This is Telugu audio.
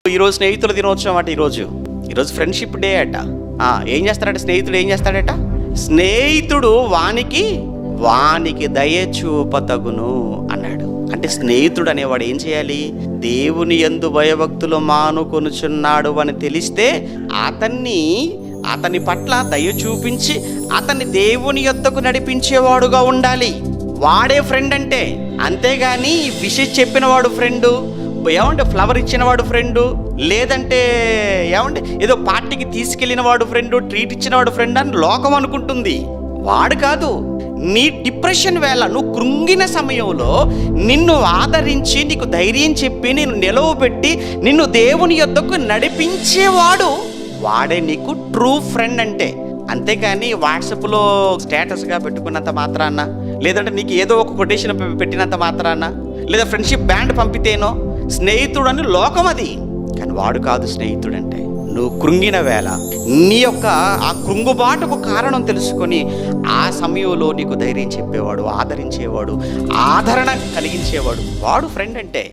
ఈరోజు స్నేహితుల దినోత్సవం అట. ఈరోజు ఫ్రెండ్షిప్ డే అట. ఏం చేస్తాడట స్నేహితుడు? ఏం చేస్తాడట? స్నేహితుడు వానికి దయ చూపతగును అన్నాడు. అంటే స్నేహితుడు అనేవాడు ఏం చేయాలి? దేవుని యందు భయభక్తులు మానుకొనుచున్నాడు అని తెలిస్తే అతని పట్ల దయ చూపించి అతన్ని దేవుని యొద్దకు నడిపించేవాడుగా ఉండాలి. వాడే ఫ్రెండ్ అంటే. అంతేగాని విషయం చెప్పినవాడు ఫ్రెండు, ఫ్లవర్ ఇచ్చినవాడు ఫ్రెండు, లేదంటే ఏదో పార్టీకి తీసుకెళ్ళిన వాడు ఫ్రెండు, ట్రీట్ ఇచ్చినవాడు ఫ్రెండ్ అని లోకం అనుకుంటుంది. వాడు కాదు. నీ డిప్రెషన్ వేళ, నువ్వు కృంగిన సమయంలో నిన్ను ఆదరించి నీకు ధైర్యం చెప్పి నిన్ను నిలవబెట్టి నిన్ను దేవుని యొద్దకు నడిపించేవాడు వాడే నీకు ట్రూ ఫ్రెండ్ అంటే. అంతేకాని వాట్సాప్లో స్టేటస్గా పెట్టుకున్నంత మాత్రాన, లేదంటే నీకు ఏదో ఒక కొటేషన్ పెట్టినంత మాత్రాన, లేదా ఫ్రెండ్షిప్ బ్యాండ్ పంపితేనో స్నేహితుడు అని లోకం అది. కానీ వాడు కాదు స్నేహితుడు అంటే. నువ్వు కృంగిన వేళ నీ యొక్క ఆ కృంగుబాటుకు కారణం తెలుసుకొని ఆ సమయంలో నీకు ధైర్యం చెప్పేవాడు, ఆదరించేవాడు, ఆదరణ కలిగించేవాడు వాడు ఫ్రెండ్ అంటే.